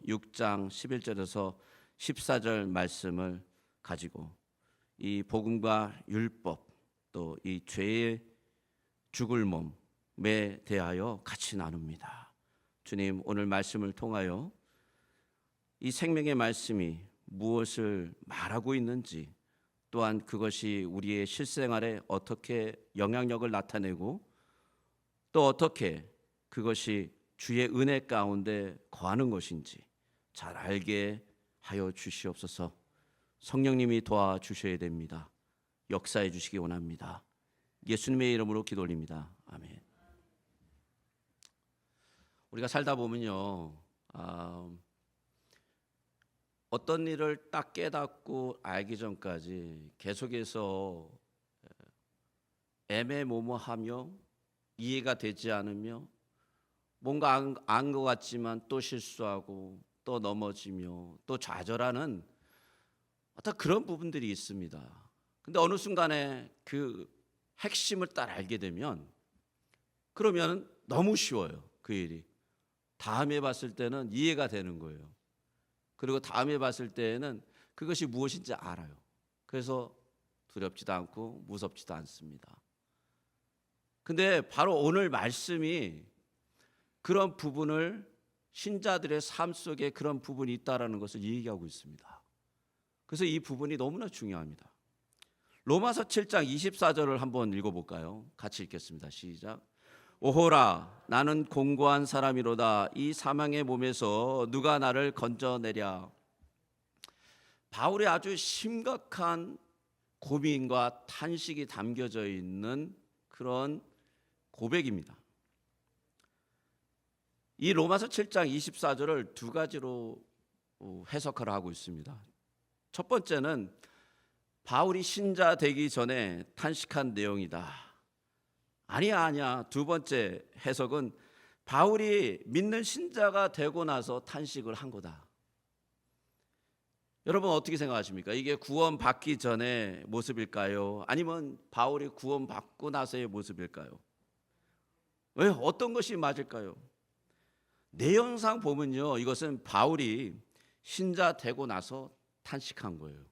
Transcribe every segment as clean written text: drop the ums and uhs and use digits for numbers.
6장 11절에서 14절 말씀을 가지고 이 복음과 율법 또 이 죄의 죽을 몸에 대하여 같이 나눕니다. 주님, 오늘 말씀을 통하여 이 생명의 말씀이 무엇을 말하고 있는지, 또한 그것이 우리의 실생활에 어떻게 영향력을 나타내고 또 어떻게 그것이 주의 은혜 가운데 거하는 것인지 잘 알게 하여 주시옵소서. 성령님이 도와주셔야 됩니다. 역사해 주시기 원합니다. 예수님의 이름으로 기도 올립니다. 아멘. 우리가 살다 보면요, 어떤 일을 딱 깨닫고 알기 전까지 계속해서 애매모호하며 이해가 되지 않으며 뭔가 안 것 같지만 또 실수하고 또 넘어지며 또 좌절하는 어떤 그런 부분들이 있습니다. 근데 어느 순간에 그 핵심을 딱 알게 되면 그러면 너무 쉬워요. 그 일이 다음에 봤을 때는 이해가 되는 거예요. 그리고 다음에 봤을 때에는 그것이 무엇인지 알아요. 그래서 두렵지도 않고 무섭지도 않습니다. 근데 바로 오늘 말씀이 그런 부분을, 신자들의 삶 속에 그런 부분이 있다라는 것을 얘기하고 있습니다. 그래서 이 부분이 너무나 중요합니다. 로마서 7장 24절을 한번 읽어볼까요? 같이 읽겠습니다. 시작. 오호라, 나는 공고한 사람이로다. 이 사망의 몸에서 누가 나를 건져내랴. 바울의 아주 심각한 고민과 탄식이 담겨져 있는 그런 고백입니다. 이 로마서 7장 24절을 두 가지로 해석을 하고 있습니다. 첫 번째는 바울이 신자 되기 전에 탄식한 내용이다. 아니야. 두 번째 해석은 바울이 믿는 신자가 되고 나서 탄식을 한 거다. 여러분 어떻게 생각하십니까? 이게 구원받기 전의 모습일까요? 아니면 바울이 구원받고 나서의 모습일까요? 왜 어떤 것이 맞을까요? 내용상 보면요, 이것은 바울이 신자 되고 나서 탄식한 거예요.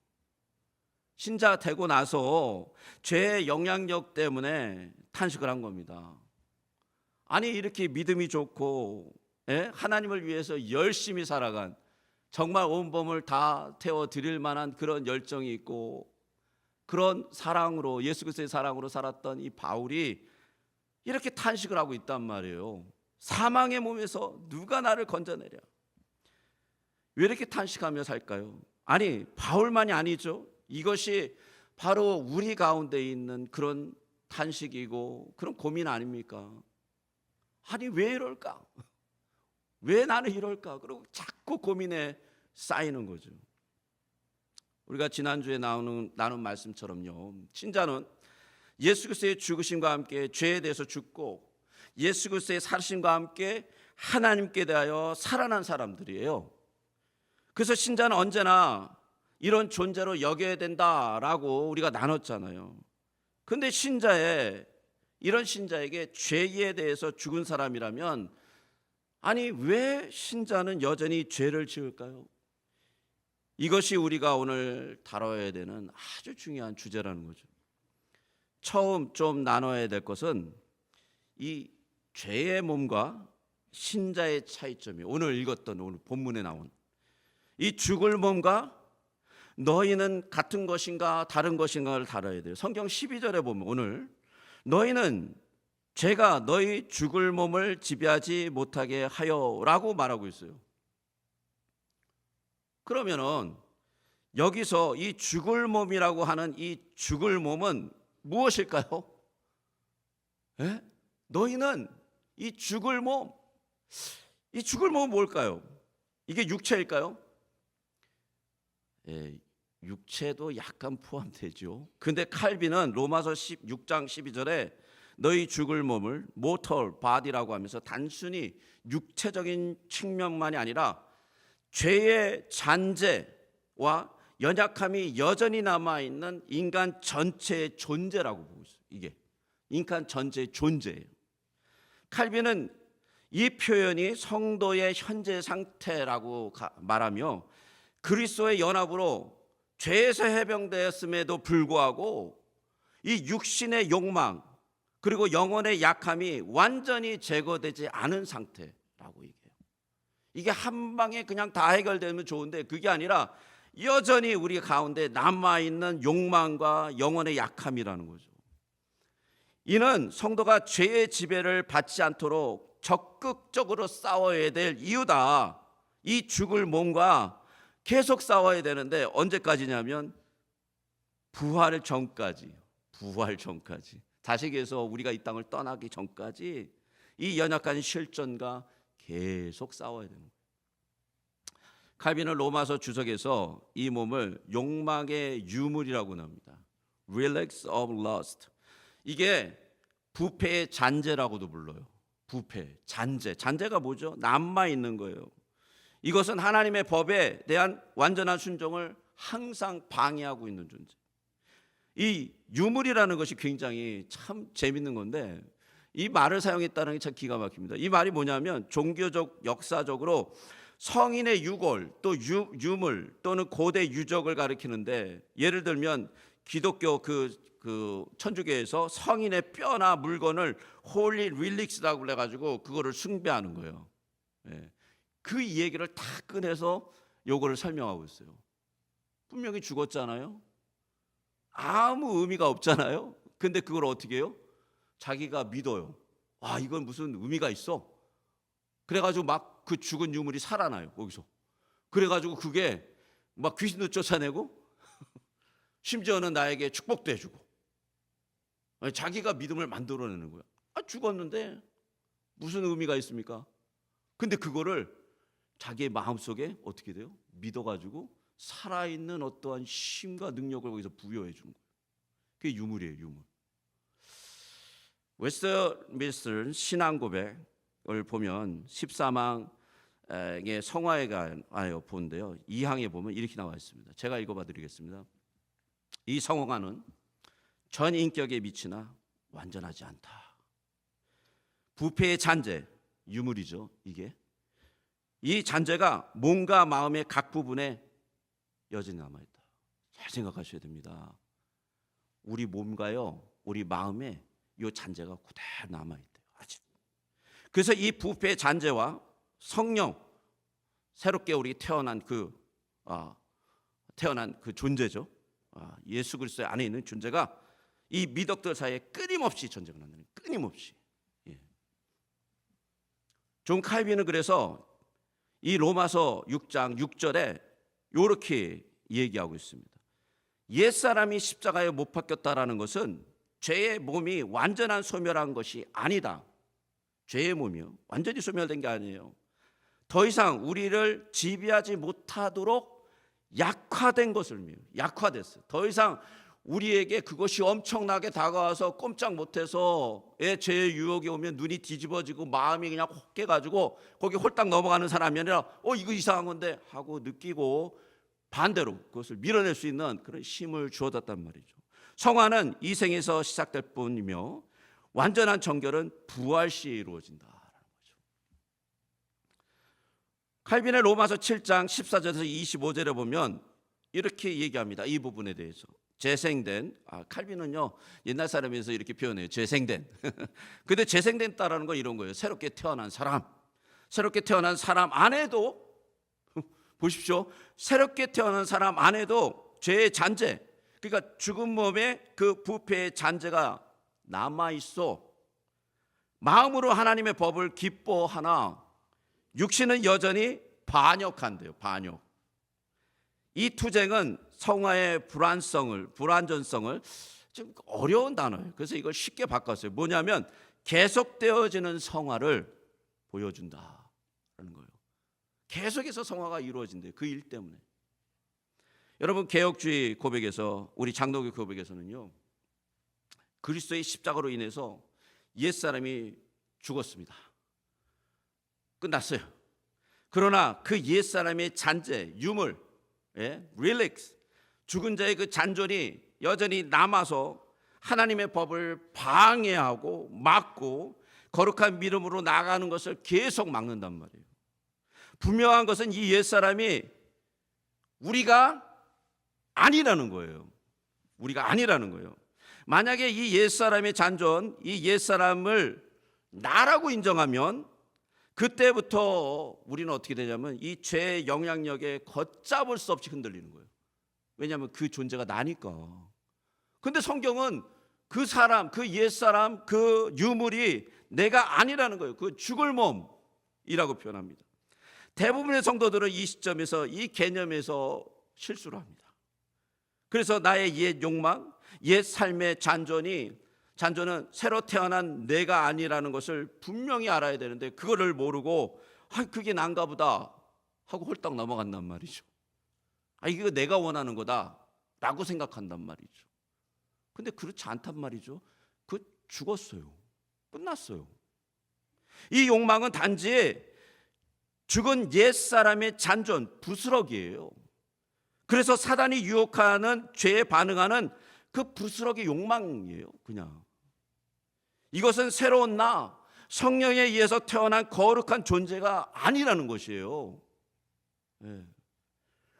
신자 되고 나서 죄의 영향력 때문에 탄식을 한 겁니다. 아니 이렇게 믿음이 좋고 하나님을 위해서 열심히 살아간, 정말 온 몸을 다 태워드릴 만한 그런 열정이 있고 그런 사랑으로, 예수 그리스도의 사랑으로 살았던 이 바울이 이렇게 탄식을 하고 있단 말이에요. 사망의 몸에서 누가 나를 건져내랴. 왜 이렇게 탄식하며 살까요? 아니 바울만이 아니죠. 이것이 바로 우리 가운데 있는 그런 탄식이고 그런 고민 아닙니까? 아니 왜 이럴까? 왜 나는 이럴까? 그리고 자꾸 고민에 쌓이는 거죠. 우리가 지난주에 나눈 말씀처럼요, 신자는 예수 그리스도의 죽으심과 함께 죄에 대해서 죽고 예수 그리스도의 살아심과 함께 하나님께 대하여 살아난 사람들이에요. 그래서 신자는 언제나 이런 존재로 여겨야 된다라고 우리가 나눴잖아요. 근데 이런 신자에게 죄에 대해서 죽은 사람이라면, 아니 왜 신자는 여전히 죄를 지을까요? 이것이 우리가 오늘 다뤄야 되는 아주 중요한 주제라는 거죠. 처음 좀 나눠야 될 것은 이 죄의 몸과 신자의 차이점이, 오늘 읽었던 오늘 본문에 나온 이 죽을 몸과 너희는 같은 것인가 다른 것인가를 다뤄야 돼요. 성경 12절에 보면 오늘 너희는 죄가 너희 죽을 몸을 지배하지 못하게 하여라고 말하고 있어요. 그러면은 여기서 이 죽을 몸이라고 하는 이 죽을 몸은 무엇일까요? 너희는 이 죽을 몸은 뭘까요? 이게 육체일까요? 육체도 약간 포함되죠. 근데 칼빈은 로마서 6장 12절에 너희 죽을 몸을 모털 바디라고 하면서 단순히 육체적인 측면만이 아니라 죄의 잔재와 연약함이 여전히 남아있는 인간 전체의 존재라고 보고 있어요. 이게 인간 전체의 존재예요. 칼빈은 이 표현이 성도의 현재 상태라고 말하며 그리스도의 연합으로 죄에서 해방되었음에도 불구하고 이 육신의 욕망 그리고 영혼의 약함이 완전히 제거되지 않은 상태라고 얘기해요. 이게 한 방에 그냥 다 해결되면 좋은데 그게 아니라 여전히 우리 가운데 남아있는 욕망과 영혼의 약함이라는 거죠. 이는 성도가 죄의 지배를 받지 않도록 적극적으로 싸워야 될 이유다. 이 죽을 몸과 계속 싸워야 되는데 언제까지냐면 부활 전까지. 다시기에서 우리가 이 땅을 떠나기 전까지 이 연약한 실존과 계속 싸워야 되는 거예요. 칼빈은 로마서 주석에서 이 몸을 욕망의 유물이라고 합니다. Relics of lust. 이게 부패의 잔재라고도 불러요. 부패, 잔재가 뭐죠? 남아 있는 거예요. 이것은 하나님의 법에 대한 완전한 순종을 항상 방해하고 있는 존재. 이 유물이라는 것이 굉장히 참 재밌는 건데 이 말을 사용했다는 게 참 기가 막힙니다. 이 말이 뭐냐면 종교적 역사적으로 성인의 유골 또 유물 또는 고대 유적을 가리키는데 예를 들면 기독교 그 천주교에서 성인의 뼈나 물건을 홀리 릴릭스라고 그래가지고 그거를 숭배하는 거예요. 예. 그 얘기를 다 꺼내서 요거를 설명하고 있어요. 분명히 죽었잖아요. 아무 의미가 없잖아요. 근데 그걸 어떻게 해요? 자기가 믿어요. 아, 이건 무슨 의미가 있어. 그래가지고 막 그 죽은 유물이 살아나요. 거기서. 그래가지고 그게 막 귀신도 쫓아내고 심지어는 나에게 축복도 해주고 자기가 믿음을 만들어내는 거야. 아, 죽었는데 무슨 의미가 있습니까? 근데 그거를 자기의 마음속에 어떻게 돼요? 믿어가지고 살아있는 어떠한 힘과 능력을 거기서 부여해 준 거예요. 그게 유물이에요, 유물. 웨스트민스터 신앙고백을 보면 14망의 성화에 관하여 보는데요. 2항에 보면 이렇게 나와 있습니다. 제가 읽어봐 드리겠습니다. 이 성화는 전 인격에 미치나 완전하지 않다. 부패의 잔재, 유물이죠. 이게 이 잔재가 몸과 마음의 각 부분에 여전히 남아있다. 잘 생각하셔야 됩니다. 우리 몸과요, 우리 마음에 이 잔재가 그대로 남아있대요. 아직. 그래서 이 부패의 잔재와 성령, 새롭게 우리 태어난 그 존재죠. 예수 그리스도 안에 있는 존재가 이 미덕들 사이에 끊임없이 전쟁을 한다는 거예요. 끊임없이. 예. 존 칼빈은 그래서 이 로마서 6장 6절에 이렇게 얘기하고 있습니다. 옛사람이 십자가에 못 박혔다라는 것은 죄의 몸이 완전한 소멸한 것이 아니다. 죄의 몸이요, 완전히 소멸된 게 아니에요. 더 이상 우리를 지배하지 못하도록 약화된 것을 의미해요. 약화됐어요. 더 이상 우리에게 그것이 엄청나게 다가와서 꼼짝 못해서 죄의 유혹이 오면 눈이 뒤집어지고 마음이 그냥 혹해가지고 거기 홀딱 넘어가는 사람이 아니라 이거 이상한 건데 하고 느끼고 반대로 그것을 밀어낼 수 있는 그런 힘을 주어졌단 말이죠. 성화는 이 생에서 시작될 뿐이며 완전한 정결은 부활 시에 이루어진다라는 거죠. 칼빈의 로마서 7장 14절에서 25절에 보면 이렇게 얘기합니다. 이 부분에 대해서. 재생된, 칼빈은요 옛날 사람에서 이렇게 표현해요. 재생된. 근데 재생된다라는 건 이런 거예요. 새롭게 태어난 사람. 새롭게 태어난 사람 안에도 보십시오. 새롭게 태어난 사람 안에도 죄의 잔재, 그러니까 죽은 몸에 그 부패의 잔재가 남아 있어. 마음으로 하나님의 법을 기뻐하나 육신은 여전히 반역한대요. 반역. 이 투쟁은 성화의 불완전성을 좀 어려운 단어예요. 그래서 이걸 쉽게 바꿨어요. 뭐냐면 계속되어지는 성화를 보여준다라는 거예요. 계속해서 성화가 이루어진대요. 그 일 때문에. 여러분, 개혁주의 고백에서, 우리 장로교 고백에서는요, 그리스도의 십자가로 인해서 옛사람이 죽었습니다. 끝났어요. 그러나 그 옛사람의 잔재, 유물, relics, 죽은 자의 그 잔존이 여전히 남아서 하나님의 법을 방해하고 막고 거룩한 믿음으로 나아가는 것을 계속 막는단 말이에요. 분명한 것은 이 옛사람이 우리가 아니라는 거예요. 우리가 아니라는 거예요. 만약에 이 옛사람의 잔존, 이 옛사람을 나라고 인정하면 그때부터 우리는 어떻게 되냐면 이 죄의 영향력에 걷잡을 수 없이 흔들리는 거예요. 왜냐하면 그 존재가 나니까. 근데 성경은 그 사람, 그 옛사람, 그 유물이 내가 아니라는 거예요. 그 죽을 몸이라고 표현합니다. 대부분의 성도들은 이 시점에서 이 개념에서 실수를 합니다. 그래서 나의 옛 욕망, 옛 삶의 잔존은 새로 태어난 내가 아니라는 것을 분명히 알아야 되는데 그거를 모르고 그게 난가 보다 하고 홀딱 넘어간단 말이죠. 이거 내가 원하는 거다라고 생각한단 말이죠. 근데 그렇지 않단 말이죠. 죽었어요. 끝났어요. 이 욕망은 단지 죽은 옛사람의 잔존, 부스러기예요. 그래서 사단이 유혹하는 죄에 반응하는 그 부스러기 욕망이에요. 그냥 이것은 새로운 나, 성령에 의해서 태어난 거룩한 존재가 아니라는 것이에요.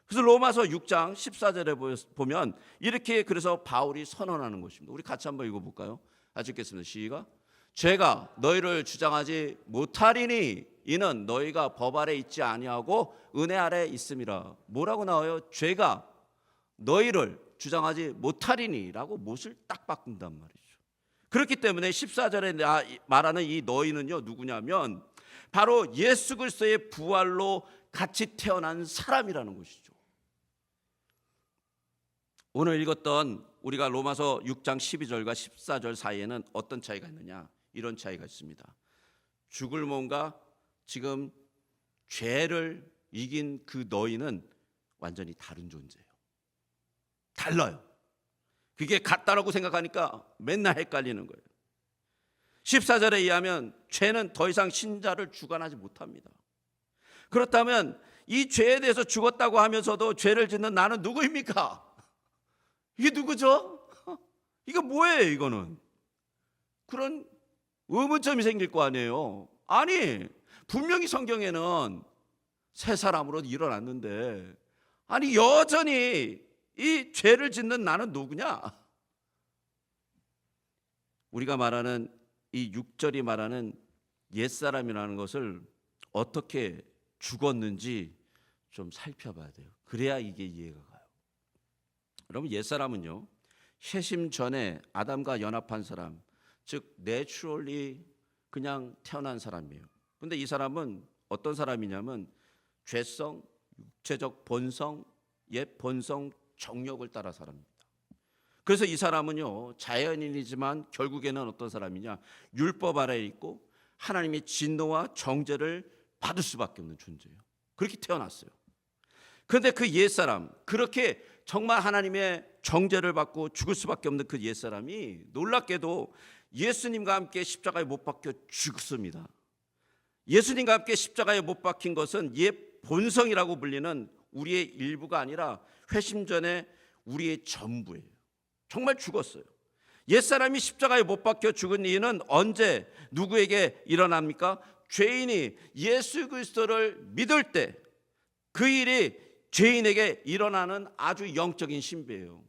그래서 로마서 6장 14절에 보면 이렇게 그래서 바울이 선언하는 것입니다. 우리 같이 한번 읽어볼까요? 같이 읽겠습니다. 시작. 죄가 너희를 주장하지 못하리니 이는 너희가 법 아래 있지 아니하고 은혜 아래 있음이라. 뭐라고 나와요? 죄가 너희를 주장하지 못하리니라고 못을 딱 바꾼단 말이죠. 그렇기 때문에 14절에 말하는 이 너희는요 누구냐면 바로 예수 그리스도의 부활로 같이 태어난 사람이라는 것이죠. 오늘 읽었던 우리가 로마서 6장 12절과 14절 사이에는 어떤 차이가 있느냐? 이런 차이가 있습니다. 죽을 몸과 지금 죄를 이긴 그 너희는 완전히 다른 존재예요. 달라요. 그게 같다라고 생각하니까 맨날 헷갈리는 거예요. 14절에 의하면 죄는 더 이상 신자를 주관하지 못합니다. 그렇다면 이 죄에 대해서 죽었다고 하면서도 죄를 짓는 나는 누구입니까? 이게 누구죠? 이거 뭐예요 이거는? 그런 의문점이 생길 거 아니에요. 아니 분명히 성경에는 새 사람으로 일어났는데 아니 여전히 이 죄를 짓는 나는 누구냐? 우리가 말하는 이 6절이 말하는 옛사람이라는 것을 어떻게 죽었는지 좀 살펴봐야 돼요. 그래야 이게 이해가 가요. 여러분 옛사람은요 회심 전에 아담과 연합한 사람, 즉 내추럴리 그냥 태어난 사람이에요. 근데 이 사람은 어떤 사람이냐면 죄성, 육체적 본성, 옛 본성, 정욕을 따라 살아갑니다. 그래서 이 사람은요 자연인이지만 결국에는 어떤 사람이냐, 율법 아래에 있고 하나님의 진노와 정죄를 받을 수밖에 없는 존재예요. 그렇게 태어났어요. 그런데 그 옛사람, 그렇게 정말 하나님의 정죄를 받고 죽을 수밖에 없는 그 옛사람이 놀랍게도 예수님과 함께 십자가에 못 박혀 죽습니다. 예수님과 함께 십자가에 못 박힌 것은 옛 본성이라고 불리는 우리의 일부가 아니라 회심 전에 우리의 전부예요. 정말 죽었어요. 옛사람이 십자가에 못 박혀 죽은 이유는 언제 누구에게 일어납니까? 죄인이 예수 그리스도를 믿을 때 그 일이 죄인에게 일어나는 아주 영적인 신비예요.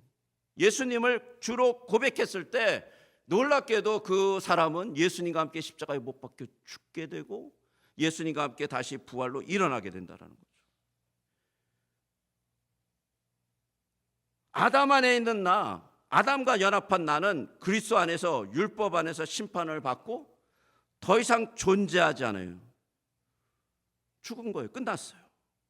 예수님을 주로 고백했을 때 놀랍게도 그 사람은 예수님과 함께 십자가에 못 박혀 죽게 되고 예수님과 함께 다시 부활로 일어나게 된다는 거죠. 아담 안에 있는 나, 아담과 연합한 나는 그리스도 안에서 율법 안에서 심판을 받고 더 이상 존재하지 않아요. 죽은 거예요. 끝났어요.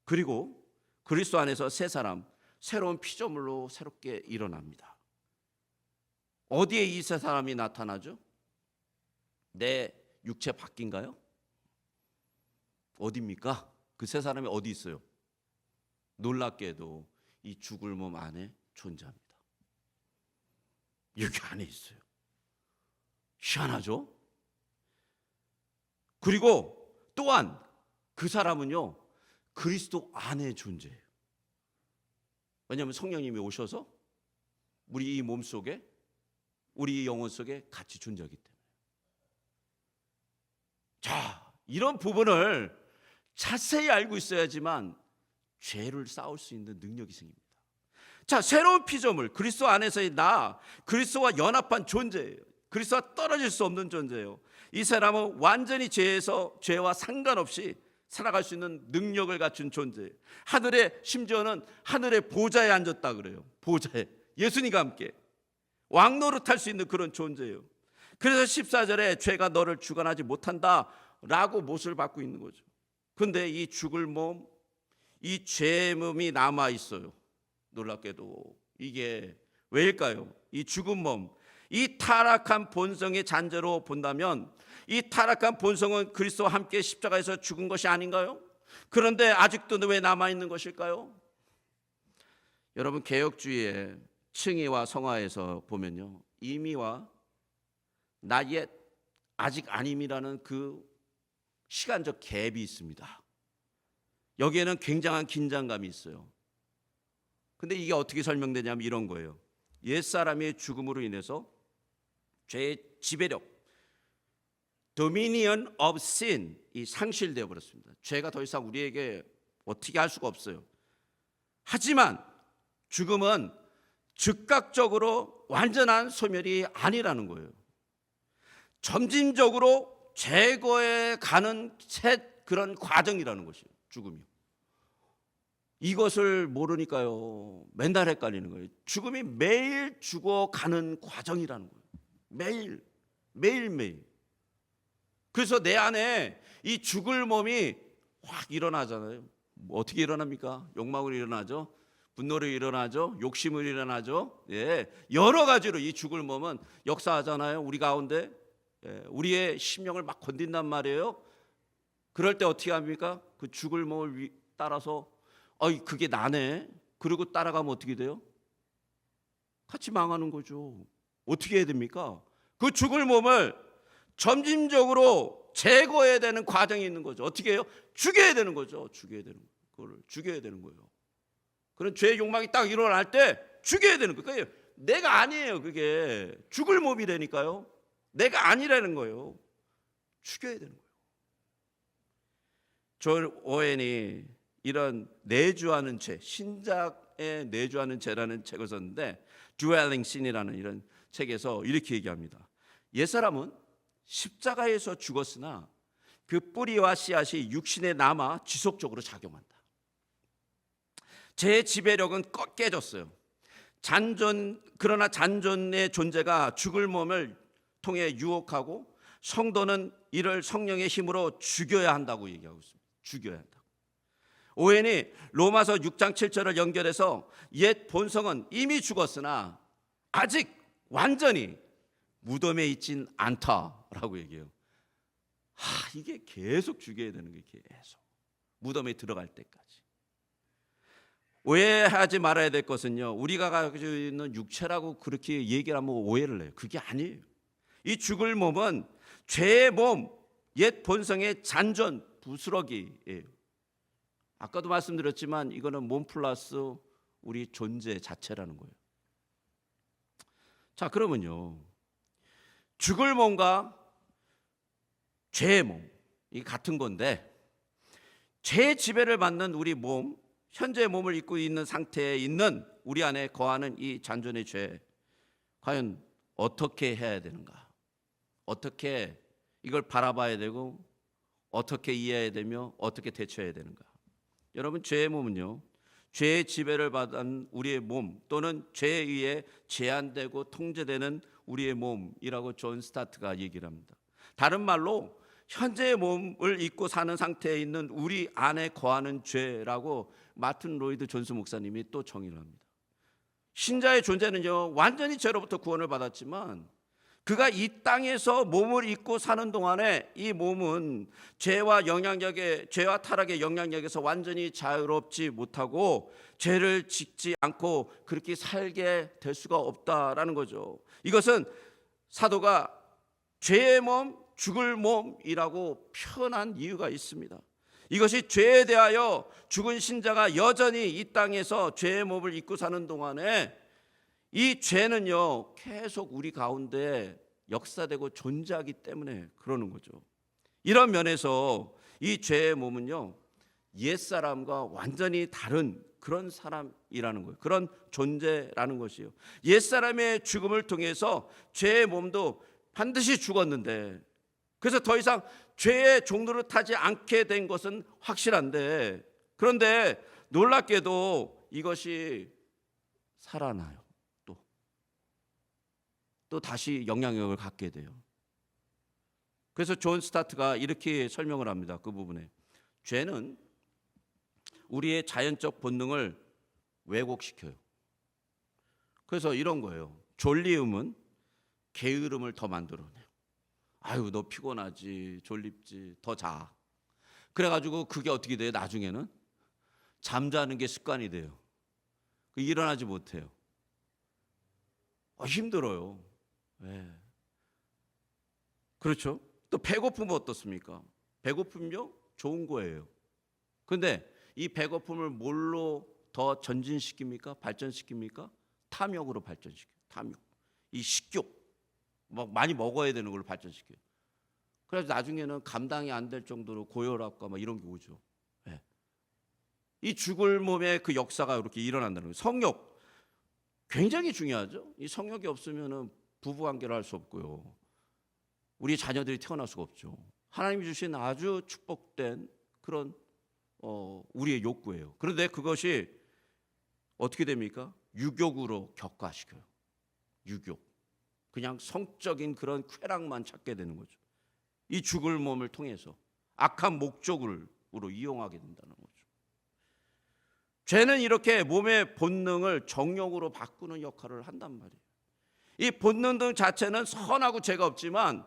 그리고 그리스도 안에서 새 사람, 새로운 피조물로 새롭게 일어납니다. 어디에 이 새 사람이 나타나죠? 내 육체 밖인가요? 어디입니까? 그 새 사람이 어디 있어요? 놀랍게도 이 죽을 몸 안에 존재합니다. 여기 안에 있어요. 희한하죠? 그리고 또한 그 사람은요 그리스도 안에 존재해요. 왜냐하면 성령님이 오셔서 우리 이 몸 속에, 우리 이 영혼 속에 같이 존재하기 때문에. 자, 이런 부분을 자세히 알고 있어야지만 죄를 싸울 수 있는 능력이 생깁니다. 자, 새로운 피조물 그리스도 안에서의 나, 그리스도와 연합한 존재예요. 그리스도와 떨어질 수 없는 존재예요. 이 사람은 완전히 죄와 상관없이 살아갈 수 있는 능력을 갖춘 존재예요. 하늘에, 심지어는 하늘의 보좌에 앉았다 그래요. 보좌에, 예수님과 함께 왕노릇할 수 있는 그런 존재예요. 그래서 14절에 죄가 너를 주관하지 못한다 라고 못을 받고 있는 거죠. 근데 이 죽을 몸, 이 죄의 몸이 남아 있어요. 놀랍게도 이게 왜일까요? 이 죽은 몸, 이 타락한 본성의 잔재로 본다면 이 타락한 본성은 그리스도와 함께 십자가에서 죽은 것이 아닌가요? 그런데 아직도 왜 남아 있는 것일까요? 여러분, 개혁주의의 칭의와 성화에서 보면요, 이미와 나 옛 아직 아님이라는 그 시간적 갭이 있습니다. 여기에는 굉장한 긴장감이 있어요. 근데 이게 어떻게 설명되냐면 이런 거예요. 옛사람의 죽음으로 인해서 죄의 지배력, dominion of sin 이 상실되어 버렸습니다. 죄가 더 이상 우리에게 어떻게 할 수가 없어요. 하지만 죽음은 즉각적으로 완전한 소멸이 아니라는 거예요. 점진적으로 제거해 가는 그런 과정이라는 것이에요. 죽음이. 이것을 모르니까요, 맨날 헷갈리는 거예요. 죽음이 매일 죽어가는 과정이라는 거예요. 매일매일. 그래서 내 안에 이 죽을 몸이 확 일어나잖아요. 뭐 어떻게 일어납니까? 욕망으로 일어나죠. 분노로 일어나죠. 욕심으로 일어나죠. 예, 여러 가지로 이 죽을 몸은 역사하잖아요. 우리 가운데. 예, 우리의 심령을 막 건든단 말이에요. 그럴 때 어떻게 합니까? 그 죽을 몸을 따라서 그게 나네. 그리고 따라가면 어떻게 돼요? 같이 망하는 거죠. 어떻게 해야 됩니까? 그 죽을 몸을 점진적으로 제거해야 되는 과정이 있는 거죠. 어떻게 해요? 죽여야 되는 거죠. 그걸 죽여야 되는 거예요. 그런 죄의 욕망이 딱 일어날 때 죽여야 되는 거예요. 내가 아니에요. 그게 죽을 몸이라니까요. 내가 아니라는 거예요. 죽여야 되는 거예요. 존 오웬이 이런 내주하는 죄, 신작에 내주하는 죄라는 책을 썼는데 Dwelling Sin이라는 이런 책에서 이렇게 얘기합니다. 옛사람은 십자가에서 죽었으나 그 뿌리와 씨앗이 육신에 남아 지속적으로 작용한다. 죄의 지배력은 깨졌어요. 그러나 잔존의 존재가 죽을 몸을 통해 유혹하고 성도는 이를 성령의 힘으로 죽여야 한다고 얘기하고 있습니다. 죽여야 한다. 오웬이 로마서 6장 7절을 연결해서 옛 본성은 이미 죽었으나 아직 완전히 무덤에 있진 않다라고 얘기해요. 이게 계속 죽여야 되는 게 계속 무덤에 들어갈 때까지. 오해하지 말아야 될 것은요, 우리가 가지고 있는 육체라고 그렇게 얘기를 하면 오해를 해요. 그게 아니에요. 이 죽을 몸은 죄의 몸, 옛 본성의 잔존, 부스러기예요. 아까도 말씀드렸지만 이거는 몸 플러스 우리 존재 자체라는 거예요. 자, 그러면요, 죽을 몸과 죄의 몸, 이 같은 건데, 죄의 지배를 받는 우리 몸, 현재 몸을 입고 있는 상태에 있는 우리 안에 거하는 이 잔존의 죄, 과연 어떻게 해야 되는가? 어떻게 이걸 바라봐야 되고 어떻게 이해해야 되며 어떻게 대처해야 되는가? 여러분, 죄의 몸은요, 죄의 지배를 받은 우리의 몸 또는 죄에 의해 제한되고 통제되는 우리의 몸이라고 존 스타트가 얘기를 합니다. 다른 말로 현재의 몸을 입고 사는 상태에 있는 우리 안에 거하는 죄라고 마틴 로이드 존스 목사님이 또 정의를 합니다. 신자의 존재는요, 완전히 죄로부터 구원을 받았지만 그가 이 땅에서 몸을 입고 사는 동안에 이 몸은 죄와 타락의 영향력에서 완전히 자유롭지 못하고 죄를 짓지 않고 그렇게 살게 될 수가 없다라는 거죠. 이것은 사도가 죄의 몸, 죽을 몸이라고 표현한 이유가 있습니다. 이것이 죄에 대하여 죽은 신자가 여전히 이 땅에서 죄의 몸을 입고 사는 동안에 이 죄는요, 계속 우리 가운데 역사되고 존재하기 때문에 그러는 거죠. 이런 면에서 이 죄의 몸은요, 옛사람과 완전히 다른 그런 사람이라는 거예요. 그런 존재라는 것이요. 옛사람의 죽음을 통해서 죄의 몸도 반드시 죽었는데, 그래서 더 이상 죄의 종로를 타지 않게 된 것은 확실한데, 그런데 놀랍게도 이것이 살아나요. 또 다시 영향력을 갖게 돼요. 그래서 존 스타트가 이렇게 설명을 합니다. 그 부분에 죄는 우리의 자연적 본능을 왜곡시켜요. 그래서 이런 거예요. 졸리움은 게으름을 더 만들어내요. 아유, 너 피곤하지, 졸립지, 더 자. 그래가지고 그게 어떻게 돼요? 나중에는 잠자는 게 습관이 돼요. 일어나지 못해요. 힘들어요. 네. 그렇죠? 또 배고픔은 어떻습니까? 배고픔요? 좋은 거예요. 그런데 이 배고픔을 뭘로 더 전진시킵니까? 발전시킵니까? 탐욕으로 발전시켜요. 탐욕. 이 식욕. 막 많이 먹어야 되는 걸로 발전시켜요. 그래서 나중에는 감당이 안 될 정도로 고혈압과 막 이런 게 오죠. 네. 이 죽을 몸의 그 역사가 이렇게 일어난다는 거예요. 성욕. 굉장히 중요하죠. 이 성욕이 없으면은 부부 관계를 할 수 없고요. 우리 자녀들이 태어날 수가 없죠. 하나님이 주신 아주 축복된 그런 우리의 욕구예요. 그런데 그것이 어떻게 됩니까? 유욕으로 격화시켜요. 유욕. 그냥 성적인 그런 쾌락만 찾게 되는 거죠. 이 죽을 몸을 통해서 악한 목적으로 이용하게 된다는 거죠. 죄는 이렇게 몸의 본능을 정욕으로 바꾸는 역할을 한단 말이에요. 이 본능 자체는 선하고 죄가 없지만,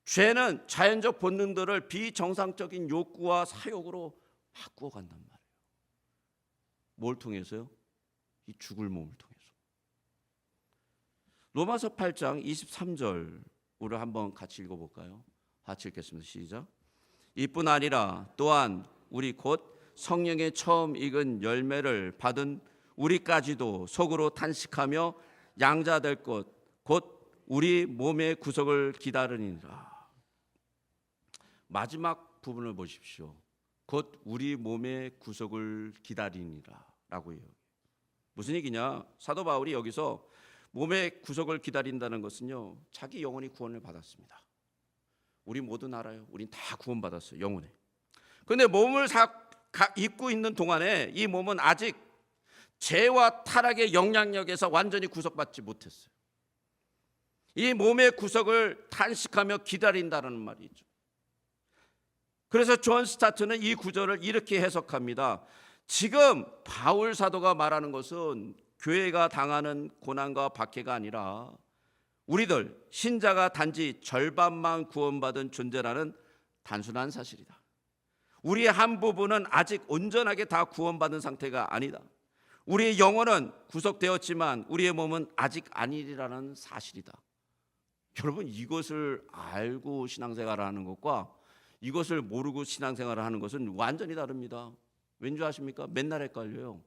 죄는 자연적 본능들을 비정상적인 욕구와 사욕으로 바꾸어 간단 말이에요. 뭘 통해서요? 이 죽을 몸을 통해서. 로마서 8장 23절을 한번 같이 읽어볼까요? 같이 읽겠습니다. 시작. 이뿐 아니라 또한 우리 곧 성령의 처음 익은 열매를 받은 우리까지도 속으로 탄식하며 양자될 것 곧 우리 몸의 구속을 기다리니라. 마지막 부분을 보십시오. 곧 우리 몸의 구속을 기다리니라 라고 해요. 무슨 얘기냐? 사도 바울이 여기서 몸의 구속을 기다린다는 것은요, 자기 영혼이 구원을 받았습니다. 우리 모두 알아요. 우린 다 구원받았어요. 영혼에. 그런데 몸을 입고 있는 동안에 이 몸은 아직 죄와 타락의 영향력에서 완전히 구속받지 못했어요. 이 몸의 구속을 탄식하며 기다린다는 말이죠. 그래서 존 스타트는 이 구절을 이렇게 해석합니다. 지금 바울 사도가 말하는 것은 교회가 당하는 고난과 박해가 아니라 우리들 신자가 단지 절반만 구원받은 존재라는 단순한 사실이다. 우리의 한 부분은 아직 온전하게 다 구원받은 상태가 아니다. 우리의 영혼은 구속되었지만 우리의 몸은 아직 아니라는 사실이다. 여러분, 이것을 알고 신앙생활을 하는 것과 이것을 모르고 신앙생활을 하는 것은 완전히 다릅니다. 왠지 아십니까? 맨날 헷갈려요.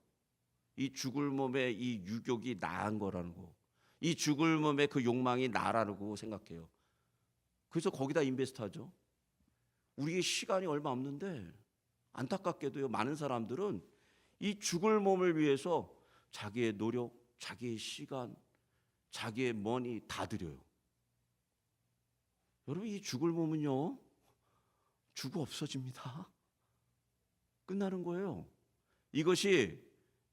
이 죽을 몸의 이 유욕이 나한 거라는 거, 이 죽을 몸의 그 욕망이 나라고 생각해요. 그래서 거기다 인베스트하죠. 우리의 시간이 얼마 없는데 안타깝게도요, 많은 사람들은 이 죽을 몸을 위해서 자기의 노력, 자기의 시간, 자기의 머니 다 들여요. 여러분, 이 죽을 몸은요, 죽어 없어집니다. 끝나는 거예요. 이것이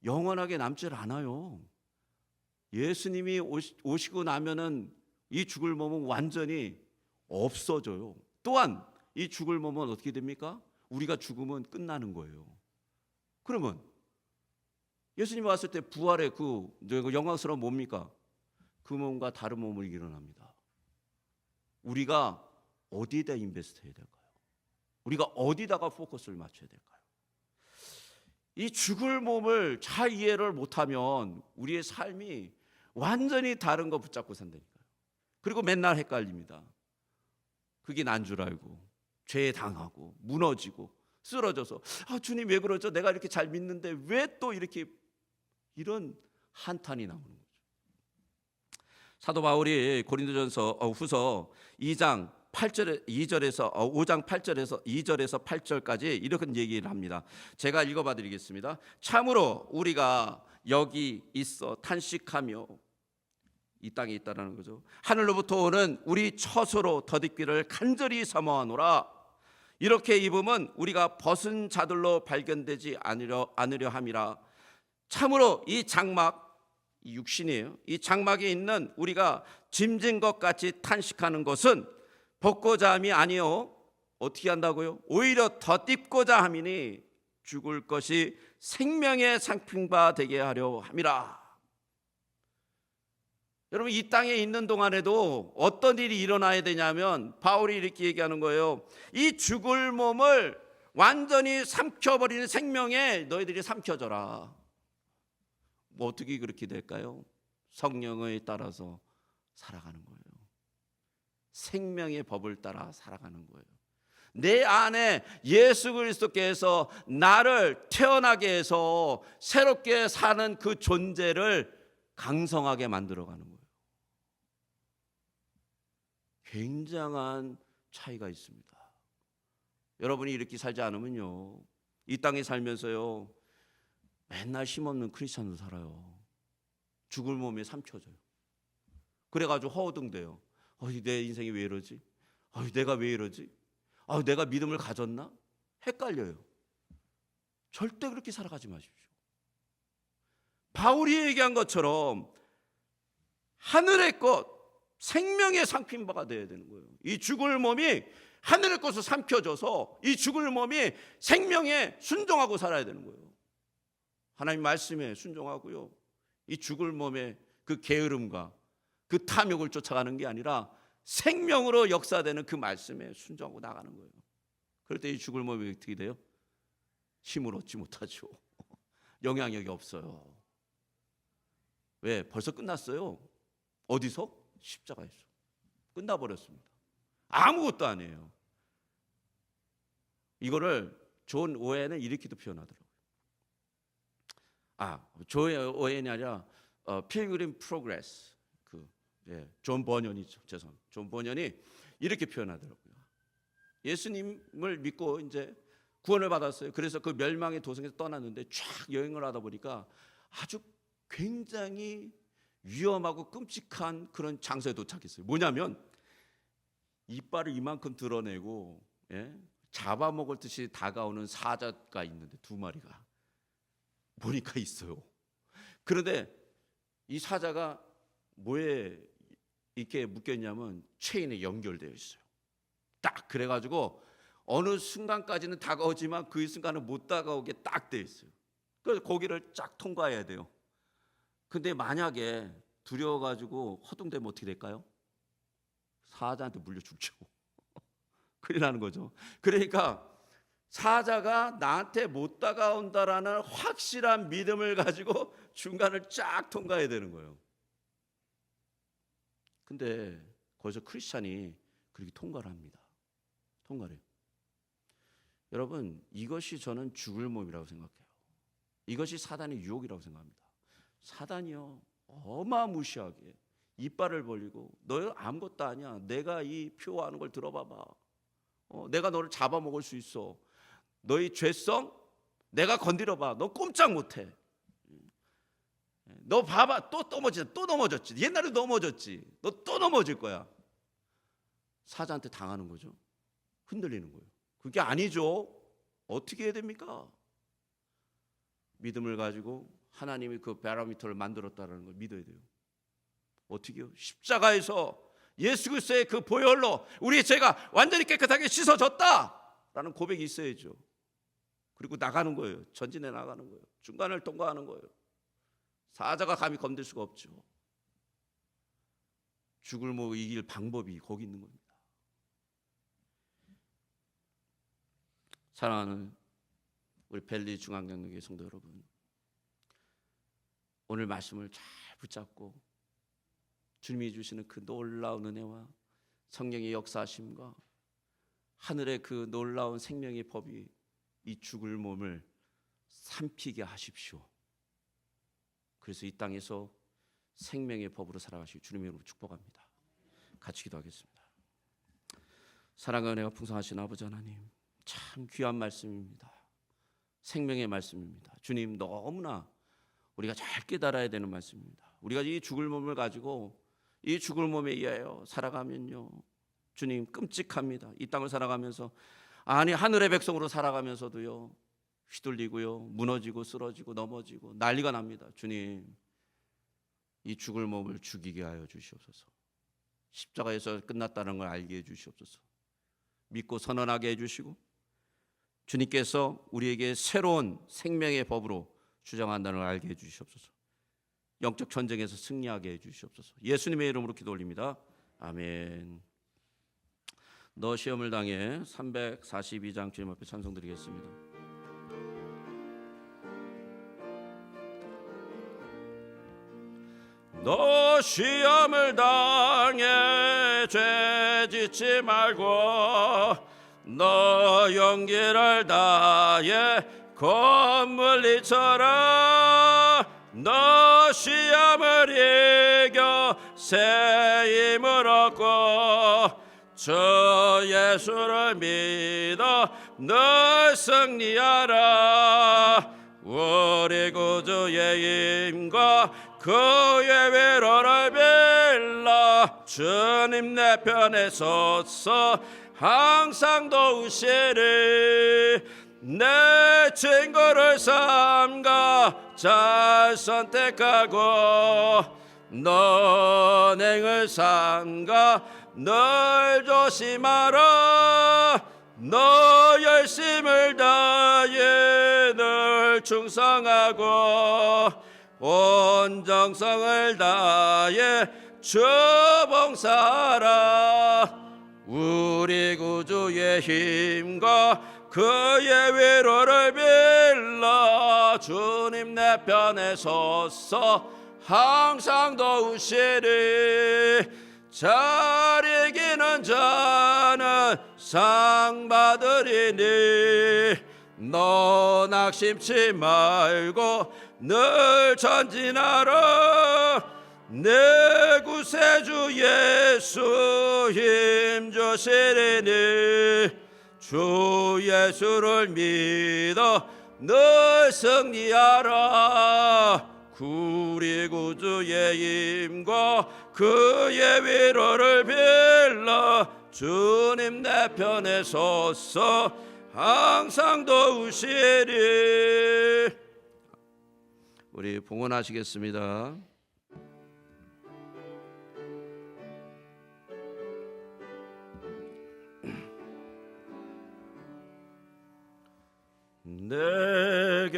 영원하게 남질 않아요. 예수님이 오시고 나면은 이 죽을 몸은 완전히 없어져요. 또한 이 죽을 몸은 어떻게 됩니까? 우리가 죽으면 끝나는 거예요. 그러면 예수님이 왔을 때 부활의 그 영광스러운 뭡니까? 그 몸과 다른 몸을 일어납니다. 우리가 어디에다 인베스트 해야 될까요? 우리가 어디다가 포커스를 맞춰야 될까요? 이 죽을 몸을 잘 이해를 못하면 우리의 삶이 완전히 다른 거 붙잡고 산다니까요. 그리고 맨날 헷갈립니다. 그게 난 줄 알고 죄에 당하고 무너지고 쓰러져서 주님 왜 그러죠? 내가 이렇게 잘 믿는데 왜 또 이렇게 이런 한탄이 나오는 거죠. 사도 바울이 고린도전서 후서 2장 8절에 2절에서 5장 8절에서 2절에서 8절까지 이렇게 얘기를 합니다. 제가 읽어봐 드리겠습니다. 참으로 우리가 여기 있어 탄식하며, 이 땅에 있다라는 거죠. 하늘로부터 오는 우리 처소로 덧입기를 간절히 사모하노라. 이렇게 입으면 우리가 벗은 자들로 발견되지 않으려 함이라. 참으로 이 장막, 이 육신이에요. 이 장막에 있는 우리가 짐진 것 같이 탄식하는 것은 벗고자 함이 아니요, 어떻게 한다고요? 오히려 덧입고자 함이니 죽을 것이 생명의 상품바 되게 하려 함이라. 여러분, 이 땅에 있는 동안에도 어떤 일이 일어나야 되냐면 바울이 이렇게 얘기하는 거예요. 이 죽을 몸을 완전히 삼켜버리는 생명에 너희들이 삼켜져라. 뭐 어떻게 그렇게 될까요? 성령에 따라서 살아가는 거예요. 생명의 법을 따라 살아가는 거예요. 내 안에 예수 그리스도께서 나를 태어나게 해서 새롭게 사는 그 존재를 강성하게 만들어가는 거예요. 굉장한 차이가 있습니다. 여러분이 이렇게 살지 않으면요, 이 땅에 살면서요 맨날 힘없는 크리스찬으로 살아요. 죽을 몸에 삼켜져요. 그래가지고 허우등대요. 내 인생이 왜 이러지? 내가 왜 이러지? 내가 믿음을 가졌나? 헷갈려요. 절대 그렇게 살아가지 마십시오. 바울이 얘기한 것처럼 하늘의 것, 생명의 상품바가 되어야 되는 거예요. 이 죽을 몸이 하늘의 것을 삼켜져서 이 죽을 몸이 생명에 순종하고 살아야 되는 거예요. 하나님 말씀에 순종하고요, 이 죽을 몸의 그 게으름과 그 탐욕을 쫓아가는 게 아니라 생명으로 역사되는 그 말씀에 순종하고 나가는 거예요. 그럴 때 이 죽을 몸이 어떻게 돼요? 힘을 얻지 못하죠. 영향력이 없어요. 왜? 벌써 끝났어요. 어디서? 십자가에서 끝나버렸습니다. 아무것도 아니에요. 이거를 존 오웬은 이렇게도 표현하더라고요. 존 오웬이 아니라 필그림 프로그레스, 존 버년이죠. 죄송합니다. 존 버년이 이렇게 표현하더라고요. 예수님을 믿고 이제 구원을 받았어요. 그래서 그 멸망의 도성에서 떠났는데 쫙 여행을 하다 보니까 아주 굉장히 위험하고 끔찍한 그런 장소에 도착했어요. 뭐냐면 이빨을 이만큼 드러내고 잡아먹을 듯이 다가오는 사자가 있는데, 두 마리가 보니까 있어요. 그런데 이 사자가 뭐에 이렇게 묶여있냐면 체인에 연결되어 있어요. 딱 그래가지고 어느 순간까지는 다가오지만 그 순간은 못 다가오게 딱 되어 있어요. 그래서 거기를 쫙 통과해야 돼요. 근데 만약에 두려워가지고 허둥대면 어떻게 될까요? 사자한테 물려 죽죠. 큰일 나는 거죠. 그러니까 사자가 나한테 못 다가온다라는 확실한 믿음을 가지고 중간을 쫙 통과해야 되는 거예요. 근데 거기서 크리스찬이 그렇게 통과를 합니다. 통과를 해요. 여러분, 이것이 저는 죽을 몸이라고 생각해요. 이것이 사단의 유혹이라고 생각합니다. 사단이요, 어마무시하게 이빨을 벌리고 너 아무것도 아니야, 내가 이 표하는 걸 들어봐봐, 내가 너를 잡아먹을 수 있어, 너의 죄성 내가 건드려봐, 너 꼼짝 못해, 너 봐봐, 또 넘어졌지, 옛날에 넘어졌지, 너 또 넘어질 거야. 사자한테 당하는 거죠. 흔들리는 거예요. 그게 아니죠. 어떻게 해야 됩니까? 믿음을 가지고 하나님이 그 바로미터를 만들었다는 걸 믿어야 돼요. 어떻게요? 십자가에서 예수 그리스도의 그 보혈로 우리의 죄가 완전히 깨끗하게 씻어졌다라는 고백이 있어야죠. 그리고 나가는 거예요. 전진해 나가는 거예요. 중간을 통과하는 거예요. 사자가 감히 건들 수가 없죠. 죽을 뭐 이길 방법이 거기 있는 겁니다. 사랑하는 우리 벨리 중앙장로교회 성도 여러분, 오늘 말씀을 잘 붙잡고 주님이 주시는 그 놀라운 은혜와 성령의 역사하심과 하늘의 그 놀라운 생명의 법이 이 죽을 몸을 삼키게 하십시오. 그래서 이 땅에서 생명의 법으로 살아가시기 주님의 이름으로 축복합니다. 같이 기도하겠습니다. 사랑과 은혜가 풍성하신 아버지 하나님, 참 귀한 말씀입니다. 생명의 말씀입니다. 주님, 너무나 우리가 잘 깨달아야 되는 말씀입니다. 우리가 이 죽을 몸을 가지고 이 죽을 몸에 의하여 살아가면요, 주님, 끔찍합니다. 이 땅을 살아가면서, 아니 하늘의 백성으로 살아가면서도요, 휘둘리고요, 무너지고 쓰러지고 넘어지고 난리가 납니다. 주님, 이 죽을 몸을 죽이게 하여 주시옵소서. 십자가에서 끝났다는 걸 알게 해 주시옵소서. 믿고 선언하게 해 주시고, 주님께서 우리에게 새로운 생명의 법으로 주장한다는 걸 알게 해 주시옵소서. 영적 전쟁에서 승리하게 해 주시옵소서. 예수님의 이름으로 기도 올립니다. 아멘. 너 시험을 당해 342장 주님 앞에 찬송 드리겠습니다. 너 시험을 당해 죄 짓지 말고 너 용기를 다해 콧물리쳐라. 너 시험을 이겨 새 힘을 얻고 주 예수를 믿어 늘 승리하라. 우리 구주의 힘과 그의 위로를 빌라. 주님 내 편에 서서 항상 도우시리. 내 친구를 삼가 잘 선택하고 너행을 삼가 널 조심하라. 너 열심을 다해 늘 충성하고 온 정성을 다해 주 봉사하라. 우리 구주의 힘과 그의 위로를 빌라. 주님 내 편에 서서 항상 도우시리. 잘 이기는 자는 상 받으리니 너 낙심치 말고 늘 전진하라. 내 구세주 예수 힘 주시리니 주 예수를 믿어 늘 승리하라. 우리 구주의 힘과 그의 위로를 빌라. 주님 내 편에 서서 항상 도우시리. 우리 봉헌하시겠습니다. 내게